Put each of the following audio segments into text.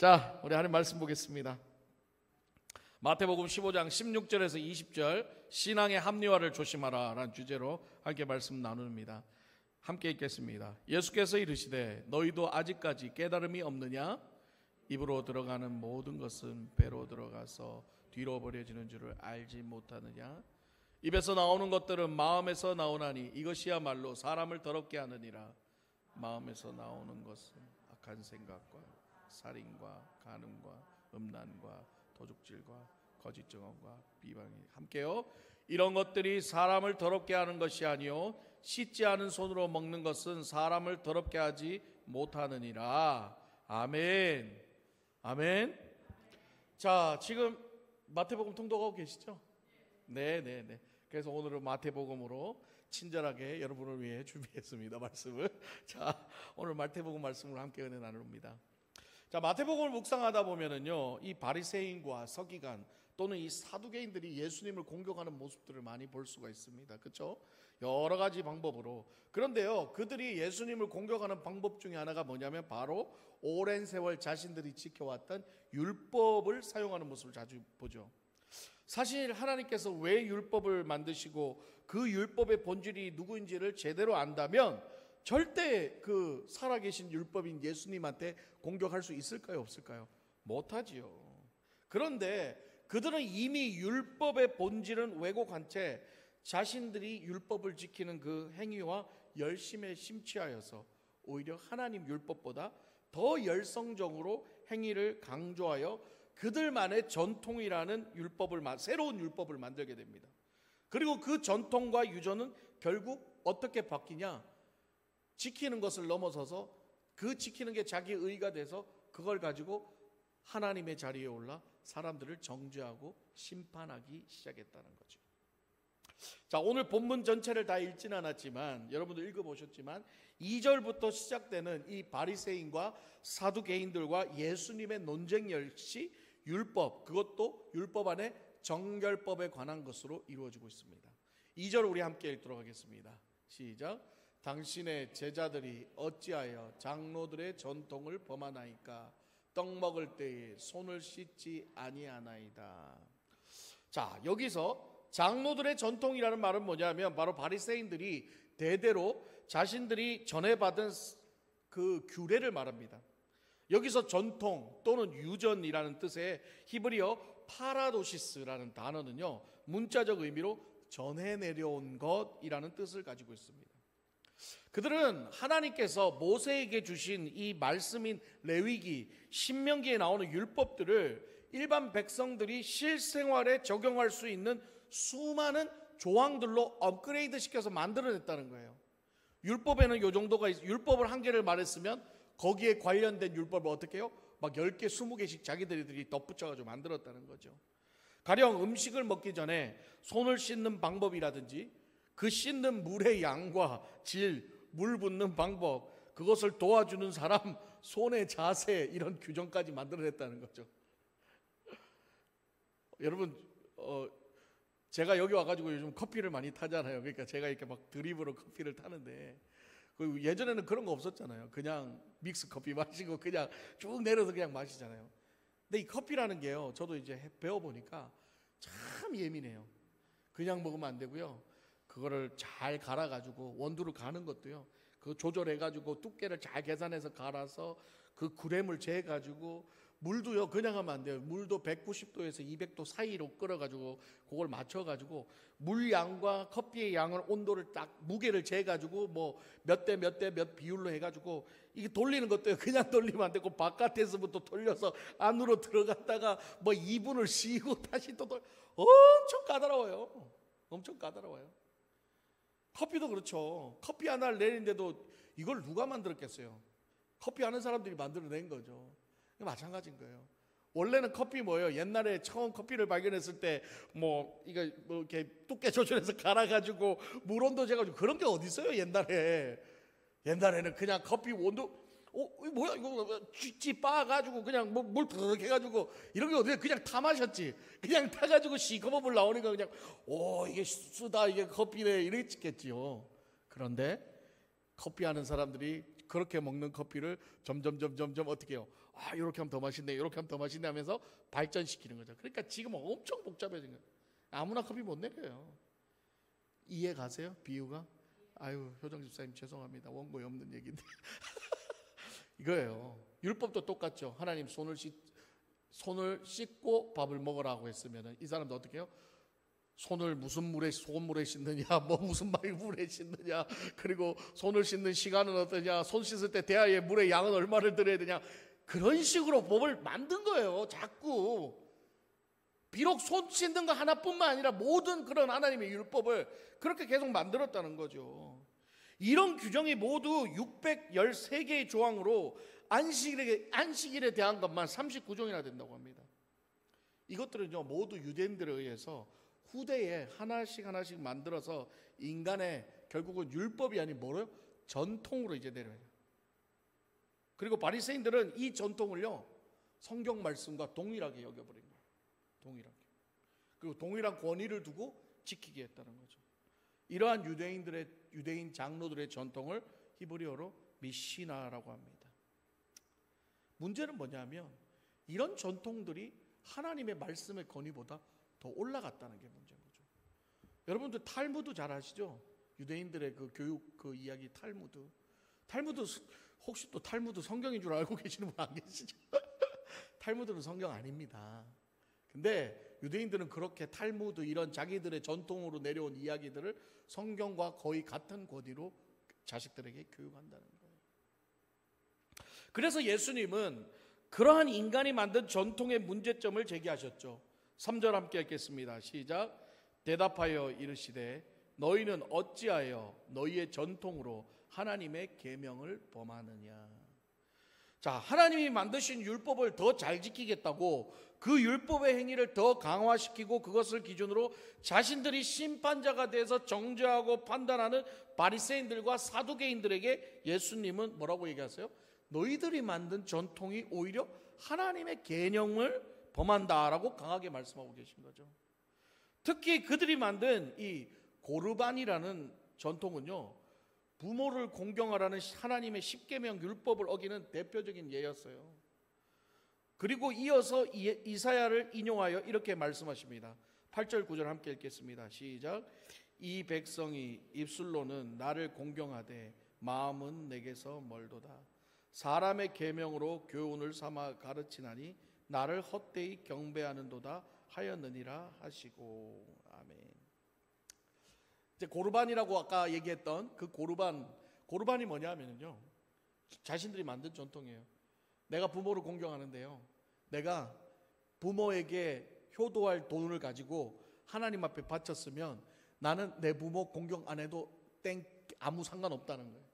자, 우리 하나님 말씀 보겠습니다. 마태복음 15장 16절에서 20절 신앙의 합리화를 조심하라 라는 주제로 함께 말씀 나눕니다. 함께 읽겠습니다. 예수께서 이르시되 너희도 아직까지 깨달음이 없느냐? 입으로 들어가는 모든 것은 배로 들어가서 뒤로 버려지는 줄을 알지 못하느냐? 입에서 나오는 것들은 마음에서 나오나니 이것이야말로 사람을 더럽게 하느니라. 마음에서 나오는 것은 악한 생각과 살인과 간음과 음란과 도둑질과 거짓 증언과 비방이 함께요. 이런 것들이 사람을 더럽게 하는 것이 아니요 씻지 않은 손으로 먹는 것은 사람을 더럽게 하지 못하느니라. 아멘. 아멘. 자, 지금 마태복음 통독하고 계시죠? 네. 그래서 오늘은 마태복음으로 친절하게 여러분을 위해 준비했습니다. 말씀을. 자, 오늘 마태복음 말씀을 함께 은혜 나눕니다. 자, 마태복음을 묵상하다 보면은요, 이 바리새인과 서기관 또는 이 사두개인들이 예수님을 공격하는 모습들을 많이 볼 수가 있습니다. 그렇죠? 여러 가지 방법으로. 그런데요, 그들이 예수님을 공격하는 방법 중에 하나가 뭐냐면 바로 오랜 세월 자신들이 지켜왔던 율법을 사용하는 모습을 자주 보죠. 사실 하나님께서 왜 율법을 만드시고 그 율법의 본질이 누구인지를 제대로 안다면 절대 그 살아계신 율법인 예수님한테 공격할 수 있을까요? 없을까요? 못하지요. 그런데 그들은 이미 율법의 본질은 왜곡한 채 자신들이 율법을 지키는 그 행위와 열심에 심취하여서 오히려 하나님 율법보다 더 열성적으로 행위를 강조하여 그들만의 전통이라는 새로운 율법을 만들게 됩니다. 그리고 그 전통과 유전은 결국 어떻게 바뀌냐? 지키는 것을 넘어서서 그 지키는 게 자기 의가 돼서 그걸 가지고 하나님의 자리에 올라 사람들을 정죄하고 심판하기 시작했다는 거죠. 자, 오늘 본문 전체를 다 읽지는 않았지만 여러분도 읽어보셨지만 2절부터 시작되는 이 바리새인과 사두개인들과 예수님의 논쟁 역시 율법, 그것도 율법 안에 정결법에 관한 것으로 이루어지고 있습니다. 2절 우리 함께 읽도록 하겠습니다. 시작. 당신의 제자들이 어찌하여 장로들의 전통을 범하나이까? 떡 먹을 때에 손을 씻지 아니하나이다. 자, 여기서 장로들의 전통이라는 말은 뭐냐면 바로 바리새인들이 대대로 자신들이 전해받은 그 규례를 말합니다. 여기서 전통 또는 유전이라는 뜻의 히브리어 파라도시스라는 단어는요, 문자적 의미로 전해 내려온 것이라는 뜻을 가지고 있습니다. 그들은 하나님께서 모세에게 주신 이 말씀인 레위기, 신명기에 나오는 율법들을 일반 백성들이 실생활에 적용할 수 있는 수많은 조항들로 업그레이드 시켜서 만들어냈다는 거예요. 율법에는 요 정도가 율법을 한 개를 말했으면 거기에 관련된 율법을 어떻게 해요? 막 10개, 20개씩 자기들이 덧붙여가지고 만들었다는 거죠. 가령 음식을 먹기 전에 손을 씻는 방법이라든지 그 씻는 물의 양과 질, 물 붓는 방법, 그것을 도와주는 사람 손의 자세, 이런 규정까지 만들어냈다는 거죠. 여러분, 제가 여기 와가지고 요즘 커피를 많이 타잖아요. 그러니까 제가 이렇게 막 드립으로 커피를 타는데 예전에는 그런 거 없었잖아요. 그냥 믹스 커피 마시고 그냥 쭉 내려서 그냥 마시잖아요. 근데 이 커피라는 게요, 저도 이제 배워보니까 참 예민해요. 그냥 먹으면 안 되고요, 그거를 잘 갈아가지고 원두를 가는 것도요, 그거 조절해가지고 두께를 잘 계산해서 갈아서 그 그램을 재가지고, 물도요 그냥 하면 안 돼요. 물도 190도에서 200도 사이로 끓여가지고 그걸 맞춰가지고 물 양과 커피의 양을 온도를 딱 무게를 재가지고 뭐 몇 대 몇 비율로 해가지고 이게 돌리는 것도요 그냥 돌리면 안 되고 바깥에서부터 돌려서 안으로 들어갔다가 뭐 2분을 쉬고 다시 또 엄청 까다로워요. 엄청 까다로워요. 커피도 그렇죠. 커피 하나를 내리는데도 이걸 누가 만들었겠어요? 커피 하는 사람들이 만들어낸 거죠. 마찬가지인 거예요. 원래는 커피 뭐예요? 옛날에 처음 커피를 발견했을 때 이거 이렇게 두께 조절해서 갈아가지고 물 온도 재가지고 그런 게 어디 있어요? 옛날에는 그냥 커피 온도 뭐야 이거 쥐 빻아가지고 그냥 물 부르륵 해가지고 이런 게 어디에 그냥 타 마셨지. 그냥 타가지고 시커먼 물 나오니까 그냥 이게 쓰다 이게 커피네 이랬겠지요. 그런데 커피 하는 사람들이 그렇게 먹는 커피를 점점 어떻게 해요? 이렇게 하면 더 맛있네, 이렇게 하면 더 맛있네 하면서 발전시키는 거죠. 그러니까 지금 엄청 복잡해진 거예요. 아무나 커피 못 내려요. 이해 가세요? 비유가? 아유, 효정 집사님 죄송합니다. 원고에 없는 얘기인데 이거예요. 율법도 똑같죠. 하나님 손을 씻고 밥을 먹으라고 했으면 이 사람도 어떻게 해요? 손을 무슨 물에, 소금물에 씻느냐, 뭐 무슨 물에 씻느냐, 그리고 손을 씻는 시간은 어떠냐, 손 씻을 때 대야의 물의 양은 얼마를 들여야 되냐, 그런 식으로 법을 만든 거예요. 자꾸. 비록 손 씻는 거 하나뿐만 아니라 모든 그런 하나님의 율법을 그렇게 계속 만들었다는 거죠. 이런 규정이 모두 613개의 조항으로 안식일에 대한 것만 39종이나 된다고 합니다. 이것들은요 모두 유대인들에 의해서 후대에 하나씩 만들어서 인간의 결국은 율법이 아닌 뭐래요? 전통으로 이제 내려요. 그리고 바리새인들은 이 전통을요 성경 말씀과 동일하게 여겨버린 거예요. 동일하게. 그리고 동일한 권위를 두고 지키게 했다는 거죠. 이러한 유대인 장로들의 전통을 히브리어로 미시나라고 합니다. 문제는 뭐냐면 이런 전통들이 하나님의 말씀의 권위보다 더 올라갔다는 게 문제인 거죠. 여러분들 탈무드 잘 아시죠? 유대인들의 그 교육 그 이야기 탈무드 혹시 또 탈무드 성경인 줄 알고 계시는 분 안 계시죠? 탈무드는 성경 아닙니다. 근데 유대인들은 그렇게 탈무드 이런 자기들의 전통으로 내려온 이야기들을 성경과 거의 같은 권위로 자식들에게 교육한다는 거예요. 그래서 예수님은 그러한 인간이 만든 전통의 문제점을 제기하셨죠. 3절 함께 읽겠습니다. 시작. 대답하여 이르시되 너희는 어찌하여 너희의 전통으로 하나님의 계명을 범하느냐. 자, 하나님이 만드신 율법을 더 잘 지키겠다고 그 율법의 행위를 더 강화시키고 그것을 기준으로 자신들이 심판자가 돼서 정죄하고 판단하는 바리새인들과 사두개인들에게 예수님은 뭐라고 얘기하세요? 너희들이 만든 전통이 오히려 하나님의 계명을 범한다라고 강하게 말씀하고 계신 거죠. 특히 그들이 만든 이 고르반이라는 전통은요 부모를 공경하라는 하나님의 십계명 율법을 어기는 대표적인 예였어요. 그리고 이어서 이사야를 인용하여 이렇게 말씀하십니다. 8절 9절 함께 읽겠습니다. 시작. 이 백성이 입술로는 나를 공경하되 마음은 내게서 멀도다. 사람의 계명으로 교훈을 삼아 가르치나니 나를 헛되이 경배하는도다 하였느니라 하시고. 아멘. 이제 고르반이라고 아까 얘기했던 그 고르반이 뭐냐면요 자신들이 만든 전통이에요. 내가 부모를 공경하는데요 내가 부모에게 효도할 돈을 가지고 하나님 앞에 바쳤으면 나는 내 부모 공경 안 해도 아무 상관없다는 거예요.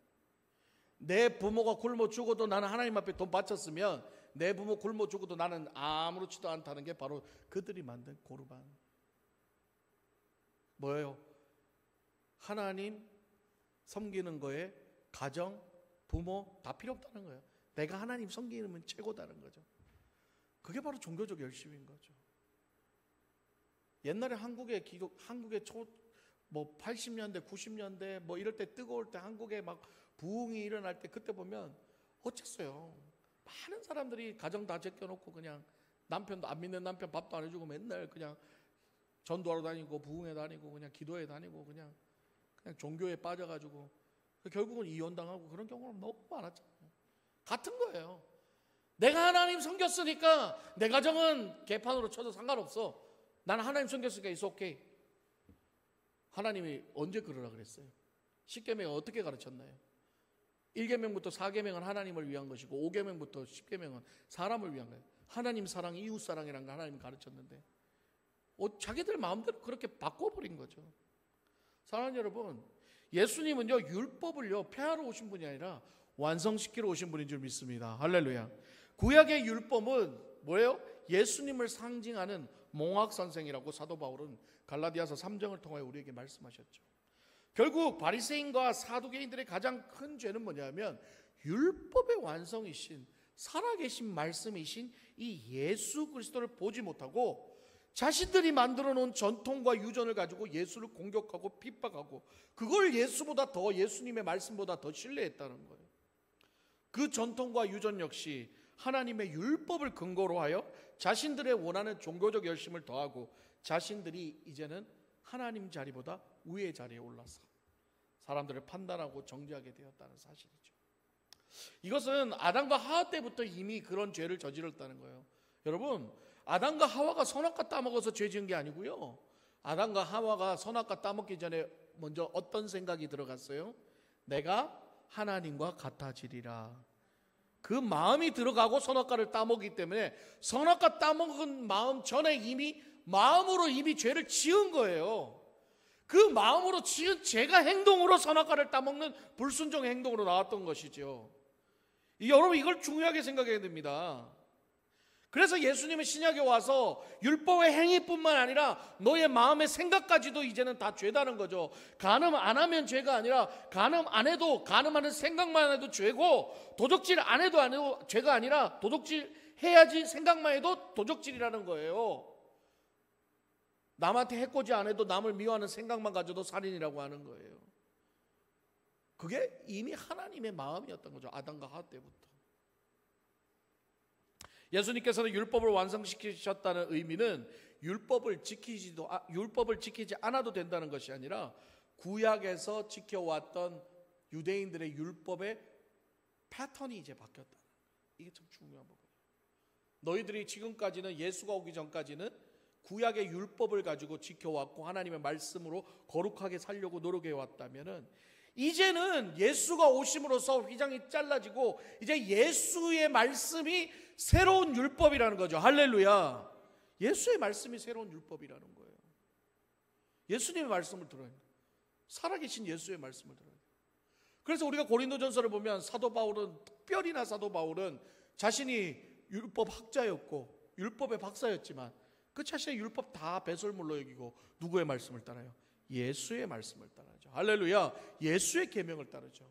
내 부모가 굶어 죽어도 나는 하나님 앞에 돈 바쳤으면 내 부모 굶어 죽어도 나는 아무렇지도 않다는 게 바로 그들이 만든 고르반. 뭐예요? 하나님 섬기는 거에 가정, 부모 다 필요 없다는 거예요. 내가 하나님 섬기면 최고다는 거죠. 그게 바로 종교적 열심인 거죠. 옛날에 한국의 80년대, 90년대 뭐 이럴 때 뜨거울 때 한국에 막 부흥이 일어날 때 그때 보면 어쨌어요. 많은 사람들이 가정 다 제껴놓고 그냥 남편도 안 믿는 남편 밥도 안 해주고 맨날 그냥 전도하러 다니고 부흥회 다니고 그냥 기도회 다니고 그냥 종교에 빠져가지고 결국은 이혼당하고 그런 경우는 너무 많았잖아요. 같은 거예요. 내가 하나님 섬겼으니까 내 가정은 개판으로 쳐도 상관없어. 나는 하나님 섬겼으니까 it's okay. 하나님이 언제 그러라 그랬어요? 10계명을 어떻게 가르쳤나요? 1계명부터 4계명은 하나님을 위한 것이고 5계명부터 10계명은 사람을 위한 거예요. 하나님 사랑, 이웃 사랑이라는 걸 하나님이 가르쳤는데 자기들 마음대로 그렇게 바꿔버린 거죠. 사랑하는 여러분, 예수님은요 율법을요 폐하러 오신 분이 아니라 완성시키러 오신 분인 줄 믿습니다. 할렐루야. 구약의 율법은 뭐예요? 예수님을 상징하는 몽학선생이라고 사도 바울은 갈라디아서 3장을 통하여 우리에게 말씀하셨죠. 결국 바리새인과 사두개인들의 가장 큰 죄는 뭐냐면 율법의 완성이신 살아계신 말씀이신 이 예수 그리스도를 보지 못하고 자신들이 만들어 놓은 전통과 유전을 가지고 예수를 공격하고 핍박하고 그걸 예수보다 더 예수님의 말씀보다 더 신뢰했다는 거예요. 그 전통과 유전 역시 하나님의 율법을 근거로 하여 자신들의 원하는 종교적 열심을 더하고 자신들이 이제는 하나님 자리보다 위의 자리에 올라서 사람들을 판단하고 정죄하게 되었다는 사실이죠. 이것은 아담과 하와 때부터 이미 그런 죄를 저질렀다는 거예요. 여러분, 아담과 하와가 선악과 따먹어서 죄 지은 게 아니고요, 아담과 하와가 선악과 따먹기 전에 먼저 어떤 생각이 들어갔어요? 내가 하나님과 같아지리라. 그 마음이 들어가고 선악과를 따먹기 때문에 선악과 따먹은 마음 전에 이미 마음으로 이미 죄를 지은 거예요. 그 마음으로 지은 죄가 행동으로 선악과를 따먹는 불순종 행동으로 나왔던 것이죠. 여러분, 이걸 중요하게 생각해야 됩니다. 그래서 예수님은 신약에 와서 율법의 행위뿐만 아니라 너의 마음의 생각까지도 이제는 다 죄다는 거죠. 간음 안 하면 죄가 아니라 간음 안 해도, 간음하는 생각만 해도 죄고, 도적질 안 해도 죄가 아니라 도적질 해야지 생각만 해도 도적질이라는 거예요. 남한테 해코지 안 해도 남을 미워하는 생각만 가져도 살인이라고 하는 거예요. 그게 이미 하나님의 마음이었던 거죠. 아담과 하와 때부터. 예수님께서는 율법을 완성시키셨다는 의미는 율법을 지키지 않아도 된다는 것이 아니라 구약에서 지켜왔던 유대인들의 율법의 패턴이 이제 바뀌었다. 이게 참 중요한 부분이에요. 너희들이 지금까지는, 예수가 오기 전까지는 구약의 율법을 가지고 지켜왔고 하나님의 말씀으로 거룩하게 살려고 노력해왔다면은, 이제는 예수가 오심으로써 휘장이 잘라지고 이제 예수의 말씀이 새로운 율법이라는 거죠. 할렐루야. 예수의 말씀이 새로운 율법이라는 거예요. 예수님의 말씀을 들어야 돼요. 살아계신 예수의 말씀을 들어야 돼요. 그래서 우리가 고린도전서를 보면 특별히나 사도 바울은 자신이 율법 학자였고 율법의 박사였지만 그 자신의 율법 다 배설물로 여기고 누구의 말씀을 따라요? 예수의 말씀을 따르죠. 할렐루야. 예수의 계명을 따르죠.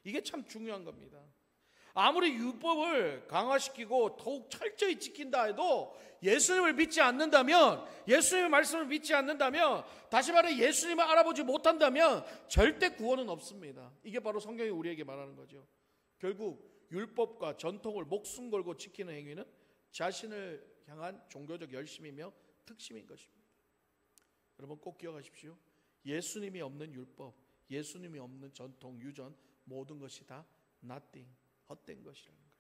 이게 참 중요한 겁니다. 아무리 율법을 강화시키고 더욱 철저히 지킨다 해도 예수님을 믿지 않는다면, 예수님의 말씀을 믿지 않는다면, 다시 말해 예수님을 알아보지 못한다면 절대 구원은 없습니다. 이게 바로 성경이 우리에게 말하는 거죠. 결국 율법과 전통을 목숨 걸고 지키는 행위는 자신을 향한 종교적 열심이며 특심인 것입니다. 여러분 꼭 기억하십시오. 예수님이 없는 율법, 예수님이 없는 전통, 유전, 모든 것이 다 nothing, 헛된 것이라는 거예요.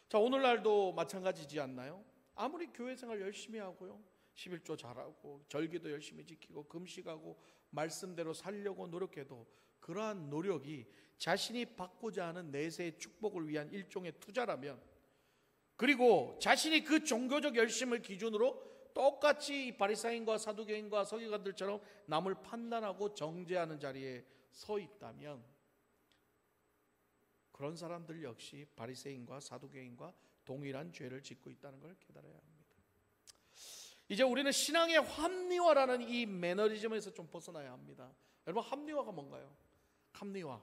자, 오늘날도 마찬가지지 않나요? 아무리 교회 생활 열심히 하고요, 11조 잘하고 절기도 열심히 지키고 금식하고 말씀대로 살려고 노력해도 그러한 노력이 자신이 받고자 하는 내세의 축복을 위한 일종의 투자라면, 그리고 자신이 그 종교적 열심을 기준으로 똑같이 바리사인과 사두개인과 서기관들처럼 남을 판단하고 정죄하는 자리에 서 있다면, 그런 사람들 역시 바리새인과 사두개인과 동일한 죄를 짓고 있다는 걸 깨달아야 합니다. 이제 우리는 신앙의 합리화라는 이 매너리즘에서 좀 벗어나야 합니다. 여러분, 합리화가 뭔가요? 합리화,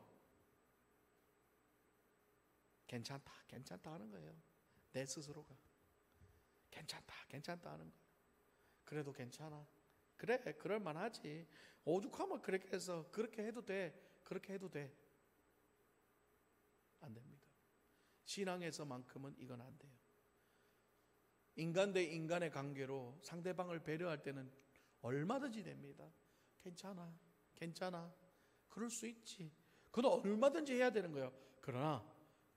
괜찮다 하는 거예요. 내 스스로가 괜찮다 하는 거예요. 그래도 괜찮아. 그래, 그럴만하지. 오죽하면 그렇게 해서 그렇게 해도 돼. 안 됩니다. 신앙에서만큼은 이건 안 돼요. 인간 대 인간의 관계로 상대방을 배려할 때는 얼마든지 됩니다. 괜찮아. 그럴 수 있지. 그건 얼마든지 해야 되는 거예요. 그러나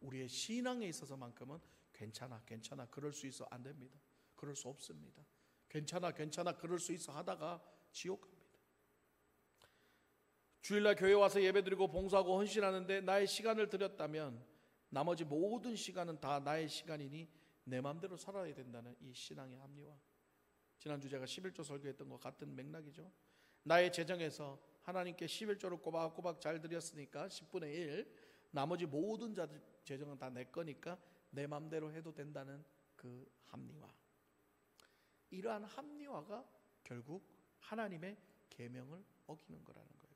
우리의 신앙에 있어서만큼은 괜찮아. 그럴 수 있어. 안 됩니다. 그럴 수 없습니다. 괜찮아. 그럴 수 있어 하다가 지옥 갑니다. 주일날 교회 와서 예배드리고 봉사하고 헌신하는데 나의 시간을 들였다면 나머지 모든 시간은 다 나의 시간이니 내 마음대로 살아야 된다는 이 신앙의 합리화. 지난주 제가 11조 설교했던 것 같은 맥락이죠. 나의 재정에서 하나님께 11조를 꼬박꼬박 잘 드렸으니까 10분의 1, 나머지 모든 재정은 다 내 거니까 내 마음대로 해도 된다는 그 합리화. 이러한 합리화가 결국 하나님의 계명을 어기는 거라는 거예요.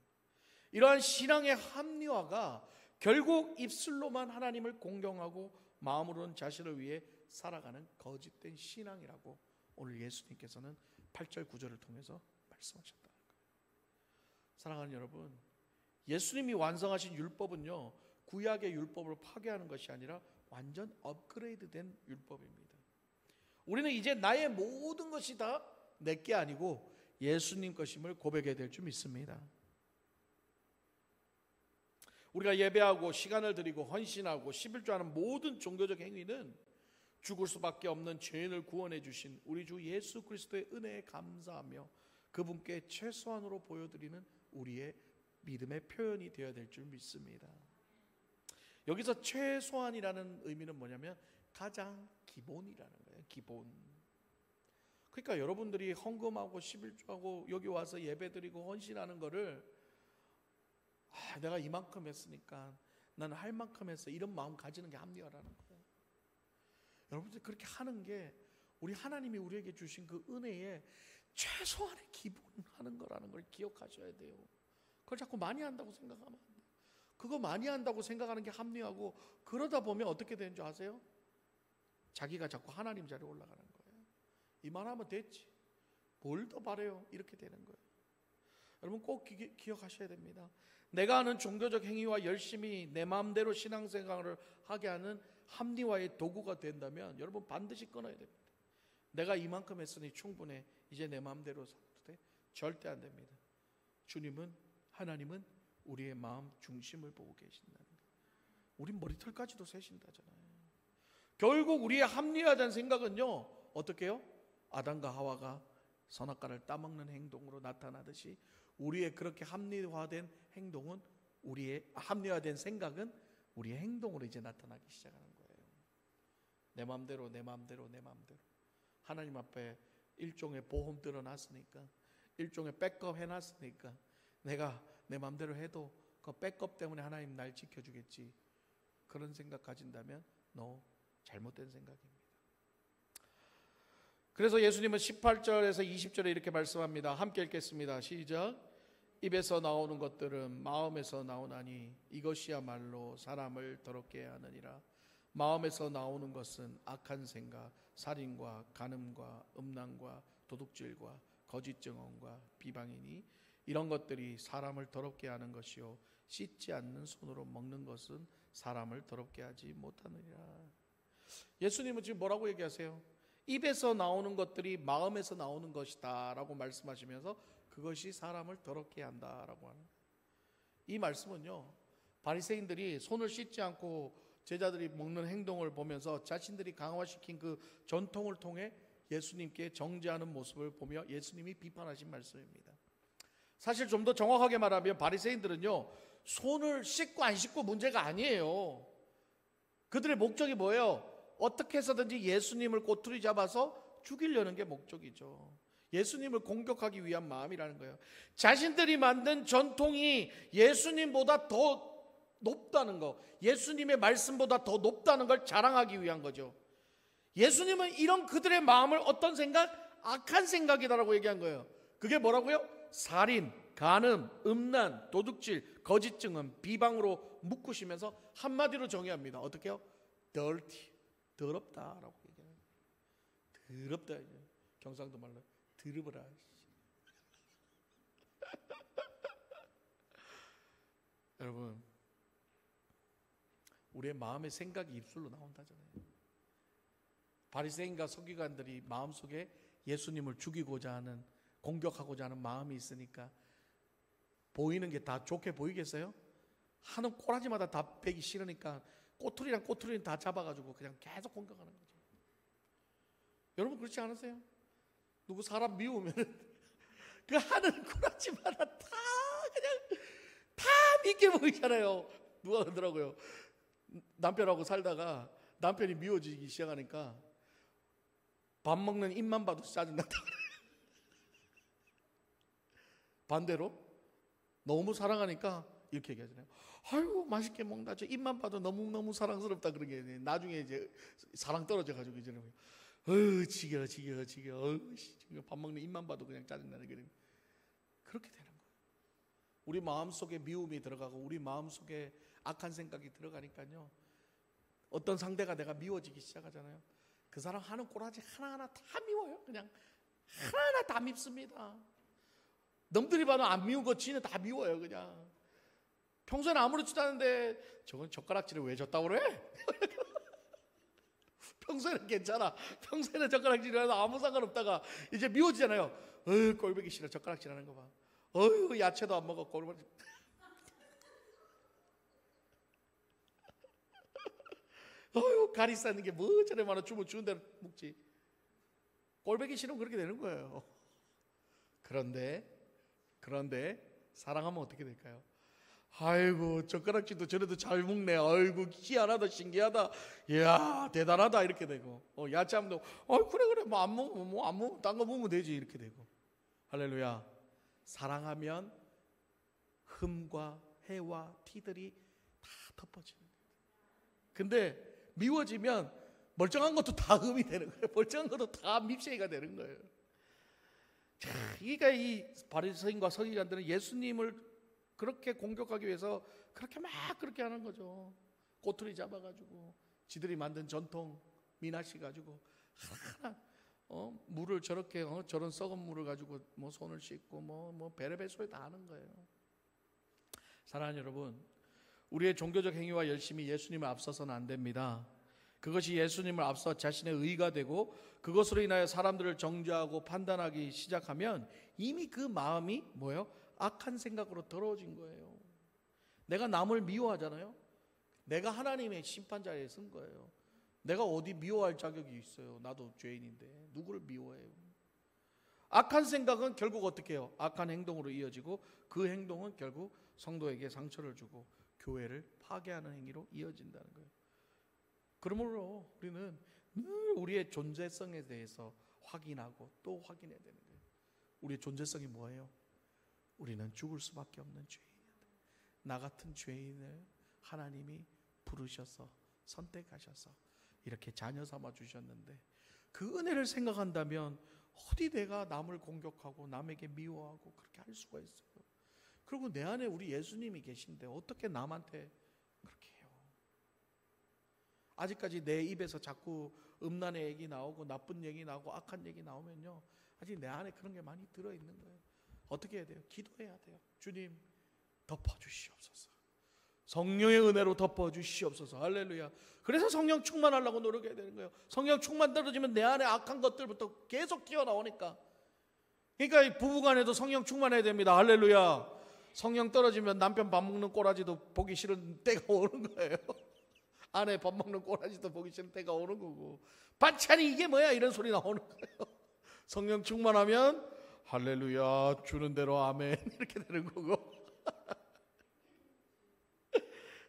이러한 신앙의 합리화가 결국 입술로만 하나님을 공경하고 마음으로는 자신을 위해 살아가는 거짓된 신앙이라고 오늘 예수님께서는 8절 9절을 통해서 말씀하셨다는 거예요. 사랑하는 여러분, 예수님이 완성하신 율법은요, 구약의 율법을 파괴하는 것이 아니라 완전 업그레이드된 율법입니다. 우리는 이제 나의 모든 것이 다 내게 아니고 예수님 것임을 고백해야 될 줄 믿습니다. 우리가 예배하고 시간을 드리고 헌신하고 11조 하는 모든 종교적 행위는 죽을 수밖에 없는 죄인을 구원해 주신 우리 주 예수 그리스도의 은혜에 감사하며 그분께 최소한으로 보여드리는 우리의 믿음의 표현이 되어야 될 줄 믿습니다. 여기서 최소한이라는 의미는 뭐냐면 가장 기본이라는 거예요. 기본. 그러니까 여러분들이 헌금하고 11조하고 여기 와서 예배드리고 헌신하는 거를 내가 이만큼 했으니까 나는 할 만큼 했어, 이런 마음 가지는 게 합리화라는 거예요. 여러분들 그렇게 하는 게 우리 하나님이 우리에게 주신 그 은혜의 최소한의 기본하는 거라는 걸 기억하셔야 돼요. 그걸 자꾸 많이 한다고 생각하면 안 돼요. 그거 많이 한다고 생각하는 게 합리화고, 그러다 보면 어떻게 되는 줄 아세요? 자기가 자꾸 하나님 자리에 올라가는 거예요. 이만하면 됐지, 뭘 더 바래요, 이렇게 되는 거예요. 여러분 꼭 기억하셔야 됩니다. 내가 하는 종교적 행위와 열심히 내 마음대로 신앙생활을 하게 하는 합리화의 도구가 된다면 여러분 반드시 끊어야 됩니다. 내가 이만큼 했으니 충분해, 이제 내 마음대로 살아도 돼? 절대 안 됩니다. 주님은, 하나님은 우리의 마음 중심을 보고 계신다는 거예요. 우린 머리털까지도 세신다잖아요. 결국 우리의 합리화된 생각은요, 어떻게 해요? 아담과 하와가 선악과를 따먹는 행동으로 나타나듯이 우리의 그렇게 합리화된 행동은, 우리의 합리화된 생각은 우리의 행동으로 이제 나타나기 시작하는 거예요. 내 마음대로 내 마음대로 내 마음대로. 하나님 앞에 일종의 보험 들어놨으니까, 일종의 백업 해놨으니까 내가 내 마음대로 해도 그 백업 때문에 하나님 날 지켜주겠지, 그런 생각 가진다면 너 잘못된 생각입니다. 그래서 예수님은 18절에서 20절에 이렇게 말씀합니다. 함께 읽겠습니다. 시작. 입에서 나오는 것들은 마음에서 나오나니 이것이야말로 사람을 더럽게 하느니라. 마음에서 나오는 것은 악한 생각, 살인과 간음과 음란과 도둑질과 거짓 증언과 비방이니 이런 것들이 사람을 더럽게 하는 것이요 씻지 않는 손으로 먹는 것은 사람을 더럽게 하지 못하느니라. 예수님은 지금 뭐라고 얘기하세요? 입에서 나오는 것들이 마음에서 나오는 것이다 라고 말씀하시면서 그것이 사람을 더럽게 한다라고 하는, 이 말씀은요, 바리새인들이 손을 씻지 않고 제자들이 먹는 행동을 보면서 자신들이 강화시킨 그 전통을 통해 예수님께 정죄하는 모습을 보며 예수님이 비판하신 말씀입니다. 사실 좀 더 정확하게 말하면 바리새인들은요, 손을 씻고 안 씻고 문제가 아니에요. 그들의 목적이 뭐예요? 어떻게 해서든지 예수님을 꼬투리 잡아서 죽이려는 게 목적이죠. 예수님을 공격하기 위한 마음이라는 거예요. 자신들이 만든 전통이 예수님보다 더 높다는 거, 예수님의 말씀보다 더 높다는 걸 자랑하기 위한 거죠. 예수님은 이런 그들의 마음을 어떤 생각? 악한 생각이다라고 얘기한 거예요. 그게 뭐라고요? 살인, 간음, 음란, 도둑질, 거짓 증언, 비방으로 묶으시면서 한마디로 정의합니다. 어떻게 해요? dirty, 더럽다라고 얘기해요. 더럽다. 경상도 말로 더러워라. 여러분, 우리의 마음의 생각이 입술로 나온다잖아요. 바리새인과 서기관들이 마음속에 예수님을 죽이고자 하는, 공격하고자 하는 마음이 있으니까 보이는 게 다 좋게 보이겠어요? 하는 꼬라지마다 다 베기 싫으니까 꼬투리랑 꼬투리는 다 잡아가지고 그냥 계속 공격하는 거죠. 여러분 그렇지 않으세요? 누구 사람 미우면 그 하는 꼬라지마다 다 그냥 다 믿게 보이잖아요. 누가 그러더라고요. 남편하고 살다가 남편이 미워지기 시작하니까 밥 먹는 입만 봐도 짜증난다 그래요. 반대로 너무 사랑하니까 이렇게 얘기하잖아요. 아이고 맛있게 먹는다. 저 입만 봐도 너무너무 사랑스럽다. 그런 게 나중에 이제 사랑 떨어져가지고 이제 지겨워. 밥 먹는 입만 봐도 그냥 짜증나는 게 그렇게 되는 거예요. 우리 마음속에 미움이 들어가고 우리 마음속에 악한 생각이 들어가니까요, 어떤 상대가 내가 미워지기 시작하잖아요. 그 사람 하는 꼬라지 하나하나 다 미워요. 그냥 하나하나 다 밉습니다. 남들이 봐도 안 미운 거 지는 다 미워요. 그냥 평소에는 아무렇지도 않은데 저건 젓가락질을 왜 줬다고 그래? 평소에는 괜찮아. 평소에는 젓가락질해도 아무 상관없다가 이제 미워지잖아요. 꼴보기 싫어. 젓가락질하는 거 봐. 야채도 안 먹어. 꼴보기. 가리 싸는 게 뭐 저래 많아. 주면 주는 대로 먹지. 꼴보기 싫으면 그렇게 되는 거예요. 그런데 사랑하면 어떻게 될까요? 아이고 젓가락질도 저래도 잘 먹네. 아이고 희한하다, 신기하다, 이야 대단하다 이렇게 되고, 야채하면 그래 뭐 안 먹으면 딴 거 먹으면 되지 이렇게 되고. 할렐루야. 사랑하면 흠과 해와 티들이 다 덮어지는 거예요. 근데 미워지면 멀쩡한 것도 다 흠이 되는 거예요. 멀쩡한 것도 다 밉새가 되는 거예요. 자, 그러니까 이 바리새인과 서기관들은 예수님을 그렇게 공격하기 위해서 그렇게 막 그렇게 하는 거죠. 꼬투리 잡아가지고 지들이 만든 전통 미나시 가지고 하나 물을 저렇게 저런 썩은 물을 가지고 뭐 손을 씻고 뭐 베레베 소리 다 하는 거예요. 사랑하는 여러분, 우리의 종교적 행위와 열심이 예수님을 앞서서는 안 됩니다. 그것이 예수님을 앞서 자신의 의가 되고 그것으로 인하여 사람들을 정죄하고 판단하기 시작하면 이미 그 마음이 뭐예요? 악한 생각으로 더러워진 거예요. 내가 남을 미워하잖아요. 내가 하나님의 심판자리에 선 거예요. 내가 어디 미워할 자격이 있어요. 나도 죄인인데 누구를 미워해요? 악한 생각은 결국 어떻게 해요? 악한 행동으로 이어지고 그 행동은 결국 성도에게 상처를 주고 교회를 파괴하는 행위로 이어진다는 거예요. 그러므로 우리는 늘 우리의 존재성에 대해서 확인하고 또 확인해야 되는 거예요. 우리의 존재성이 뭐예요? 우리는 죽을 수밖에 없는 죄인이다. 나 같은 죄인을 하나님이 부르셔서 선택하셔서 이렇게 자녀 삼아 주셨는데 그 은혜를 생각한다면 어디 내가 남을 공격하고 남에게 미워하고 그렇게 할 수가 있어요. 그리고 내 안에 우리 예수님이 계신데 어떻게 남한테 그렇게 해요? 아직까지 내 입에서 자꾸 음란의 얘기 나오고 나쁜 얘기 나오고 악한 얘기 나오면요, 아직 내 안에 그런 게 많이 들어있는 거예요. 어떻게 해야 돼요? 기도해야 돼요. 주님 덮어주시옵소서. 성령의 은혜로 덮어주시옵소서. 할렐루야. 그래서 성령 충만하려고 노력해야 되는 거예요. 성령 충만 떨어지면 내 안에 악한 것들부터 계속 튀어나오니까. 그러니까 부부간에도 성령 충만해야 됩니다. 할렐루야. 성령 떨어지면 남편 밥 먹는 꼬라지도 보기 싫은 때가 오는 거예요. 아내 밥 먹는 꼬라지도 보기 싫은 때가 오는 거고, 반찬이 이게 뭐야 이런 소리 나오는 거예요. 성령 충만하면 할렐루야 주는 대로 아멘 이렇게 되는 거고.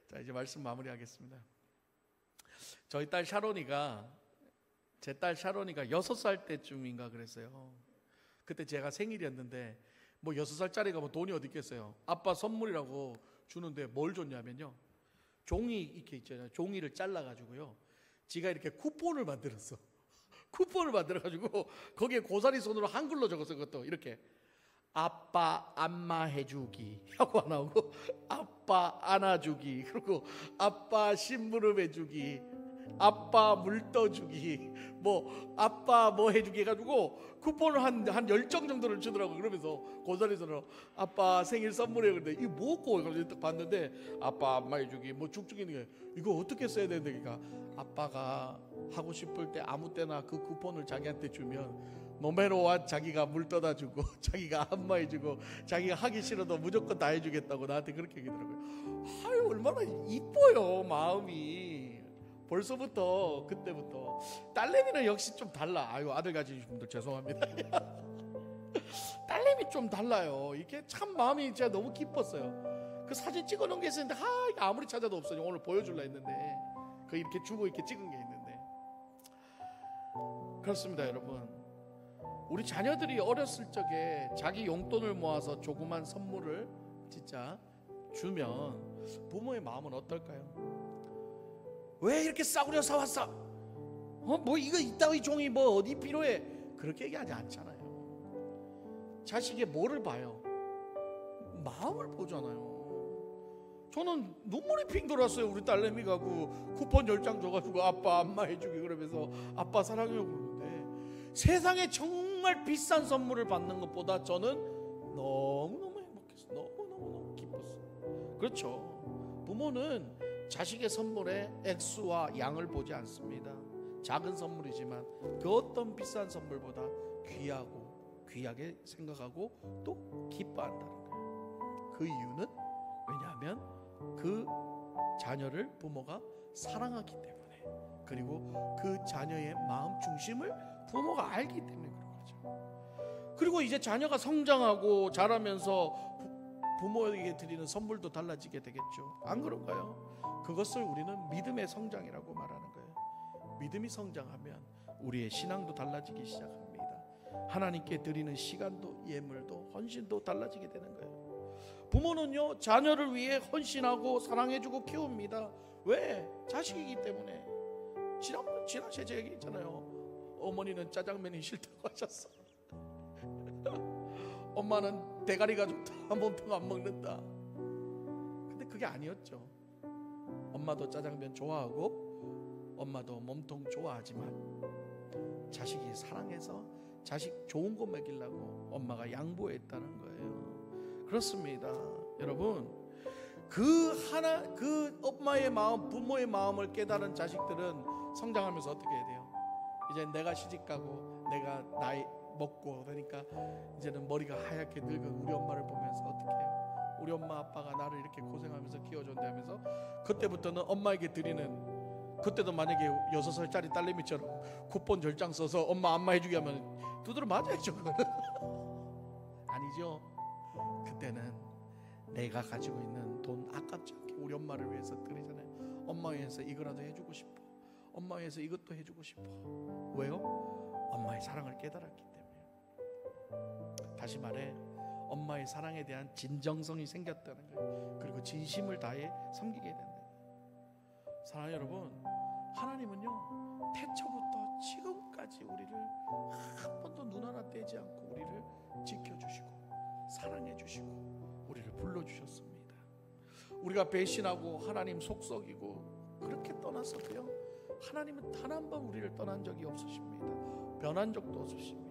자, 이제 말씀 마무리하겠습니다. 저희 딸 샤론이가, 제 딸 샤론이가 6살 때쯤인가 그랬어요. 그때 제가 생일이었는데 뭐 6살짜리가 뭐 돈이 어디 있겠어요. 아빠 선물이라고 주는데 뭘 줬냐면요, 종이 이렇게 있잖아요. 종이를 잘라가지고요, 지가 이렇게 쿠폰을 만들었어. 쿠폰을 만들어가지고 거기에 고사리 손으로 한글로 적었어. 그것도 이렇게 아빠 안마 해주기 하고 나오고, 아빠 안아주기, 그리고 아빠 심부름 해주기, 아빠 물 떠주기, 뭐 아빠 뭐 해주기 해가지고 쿠폰을 한 10장 정도를 주더라고. 그러면서 고사리 손으로 아빠 생일 선물이에요. 근데 이거 뭐고? 그래서 딱 봤는데 아빠 안마 해주기 뭐 쭉쭉 있는 게, 이거 어떻게 써야 되는데, 그러니까 아빠가 하고 싶을 때 아무 때나 그 쿠폰을 자기한테 주면 노메로와 자기가 물 떠다 주고 자기가 안마해주고 자기가 하기 싫어도 무조건 다 해주겠다고 나한테 그렇게 얘기하더라고요. 아유, 얼마나 이뻐요 마음이. 벌써부터, 그때부터. 딸내미는 역시 좀 달라. 아유, 아들 가지신 분들 죄송합니다. 딸내미 좀 달라요. 이게 참 마음이 진짜 너무 기뻤어요. 그 사진 찍어놓은 게 있었는데 이거 아무리 찾아도 없어요. 오늘 보여줄라 했는데 그 이렇게 주고 이렇게 찍은 게 있는데. 그렇습니다 여러분. 우리 자녀들이 어렸을 적에 자기 용돈을 모아서 조그만 선물을 진짜 주면 부모의 마음은 어떨까요? 왜 이렇게 싸구려 사왔어? 뭐 이거 이따위 종이 뭐 어디 필요해? 그렇게 얘기하지 않잖아요. 자식의 뭐를 봐요? 마음을 보잖아요. 저는 눈물이 핑 돌았어요. 우리 딸내미가 그 쿠폰 10장 줘가지고 아빠 안마 해주기 그러면서 아빠 사랑해요 그러는데, 세상에 정말 비싼 선물을 받는 것보다 저는 너무너무 행복했어요. 너무너무 기뻤어요. 그렇죠. 부모는 자식의 선물의 액수와 양을 보지 않습니다. 작은 선물이지만 그 어떤 비싼 선물보다 귀하게 생각하고 또 기뻐한다는 거예요. 그 이유는 왜냐하면 그 자녀를 부모가 사랑하기 때문에, 그리고 그 자녀의 마음 중심을 부모가 알기 때문에 그런 거죠. 그리고 이제 자녀가 성장하고 자라면서 부모에게 드리는 선물도 달라지게 되겠죠. 안 그런가요? 그것을 우리는 믿음의 성장이라고 말하는 거예요. 믿음이 성장하면 우리의 신앙도 달라지기 시작합니다. 하나님께 드리는 시간도 예물도 헌신도 달라지게 되는 거예요. 부모는요, 자녀를 위해 헌신하고 사랑해주고 키웁니다. 왜? 자식이기 때문에. 지난주에 제가 얘기했잖아요. 어머니는 짜장면이 싫다고 하셨어. 엄마는 대가리가 좋다, 몸통 안 먹는다. 근데 그게 아니었죠. 엄마도 짜장면 좋아하고 엄마도 몸통 좋아하지만 자식이 사랑해서 자식 좋은 거 먹이려고 엄마가 양보했다는 거예요. 그렇습니다. 여러분, 그 엄마의 마음, 부모의 마음을 깨달은 자식들은 성장하면서 어떻게 해야 돼요? 이제 내가 시집가고 내가 나이 먹고 그러니까 이제는 머리가 하얗게 늙은 우리 엄마를 보면서 어떻게 해요? 우리 엄마 아빠가 나를 이렇게 고생하면서 키워줬는데 하면서 그때부터는 엄마에게 드리는, 그때도 만약에 6살짜리 딸내미처럼 쿠폰 절장 써서 엄마 안마 해주게 하면 두드러 맞아야죠. 아니죠. 그때는 내가 가지고 있는 돈 아깝지 않게 우리 엄마를 위해서 드리잖아요. 엄마 위해서 이거라도 해주고 싶어, 엄마 위해서 이것도 해주고 싶어. 왜요? 엄마의 사랑을 깨달았기 때문에. 다시 말해, 엄마의 사랑에 대한 진정성이 생겼다는 거예요. 그리고 진심을 다해 섬기게 된다. 사랑하는 여러분, 하나님은요, 태초부터 지금까지 우리를 한 번도 눈 하나 떼지 않고 우리를 지켜주시고 사랑해주시고 우리를 불러주셨습니다. 우리가 배신하고 하나님 속썩이고 그렇게 떠났어도요, 하나님은 단 한 번 우리를 떠난 적이 없으십니다. 변한 적도 없으십니다.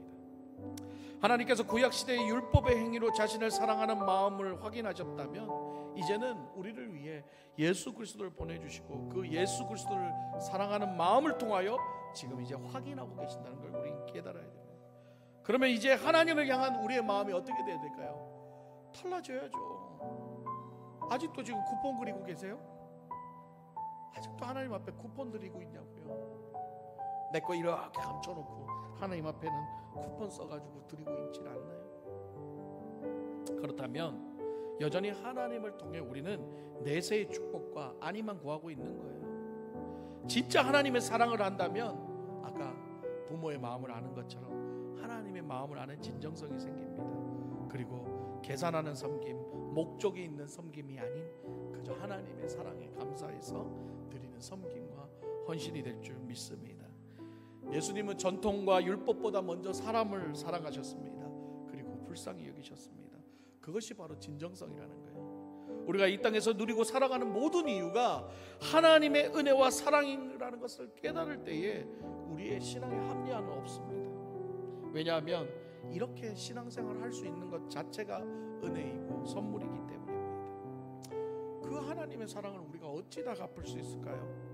하나님께서 구약시대의 율법의 행위로 자신을 사랑하는 마음을 확인하셨다면 이제는 우리를 위해 예수 그리스도를 보내주시고 그 예수 그리스도를 사랑하는 마음을 통하여 지금 이제 확인하고 계신다는 걸 우리는 깨달아야 됩니다. 그러면 이제 하나님을 향한 우리의 마음이 어떻게 돼야 될까요? 달라져야죠. 아직도 지금 쿠폰 그리고 계세요? 아직도 하나님 앞에 쿠폰 드리고 있냐고요? 내 거 이렇게 감춰놓고 하나님 앞에는 쿠폰 써가지고 드리고 있지 않나요? 그렇다면 여전히 하나님을 통해 우리는 내세의 축복과 안위만 구하고 있는 거예요. 진짜 하나님의 사랑을 안다면 아까 부모의 마음을 아는 것처럼 하나님의 마음을 아는 진정성이 생깁니다. 그리고 계산하는 섬김, 목적이 있는 섬김이 아닌 그저 하나님의 사랑에 감사해서 드리는 섬김과 헌신이 될 줄 믿습니다. 예수님은 전통과 율법보다 먼저 사람을 사랑하셨습니다. 그리고 불쌍히 여기셨습니다. 그것이 바로 진정성이라는 거예요. 우리가 이 땅에서 누리고 살아가는 모든 이유가 하나님의 은혜와 사랑이라는 것을 깨달을 때에 우리의 신앙의 합리화는 없습니다. 왜냐하면 이렇게 신앙생활을 할 수 있는 것 자체가 은혜이고 선물이기 때문입니다. 그 하나님의 사랑을 우리가 어찌 다 갚을 수 있을까요?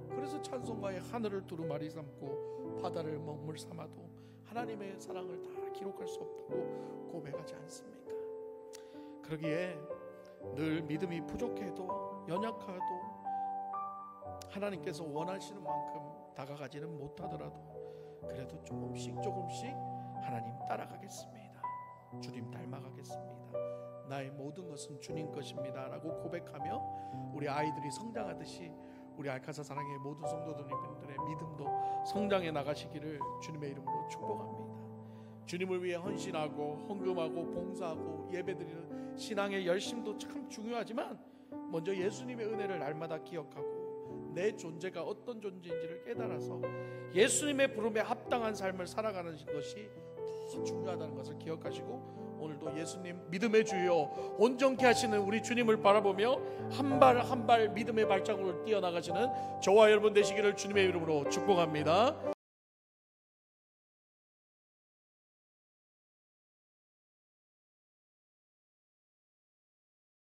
그래서 찬송가에 하늘을 두루마리 삼고 바다를 먹물 삼아도 하나님의 사랑을 다 기록할 수 없다고 고백하지 않습니까? 그러기에 늘 믿음이 부족해도 연약하도 하나님께서 원하시는 만큼 다가가지는 못하더라도 그래도 조금씩 하나님 따라가겠습니다. 주님 닮아가겠습니다. 나의 모든 것은 주님 것입니다 라고 고백하며 우리 아이들이 성장하듯이 우리 알카사 사랑의 모든 성도들의 믿음도 성장해 나가시기를 주님의 이름으로 축복합니다. 주님을 위해 헌신하고 헌금하고 봉사하고 예배드리는 신앙의 열심도 참 중요하지만 먼저 예수님의 은혜를 날마다 기억하고 내 존재가 어떤 존재인지를 깨달아서 예수님의 부름에 합당한 삶을 살아가는 것이 더 중요하다는 것을 기억하시고 오늘도 예수님 믿음의 주여 온전케 하시는 우리 주님을 바라보며 한 발 한 발 믿음의 발자국을 뛰어나가시는 저와 여러분 되시기를 주님의 이름으로 축복합니다.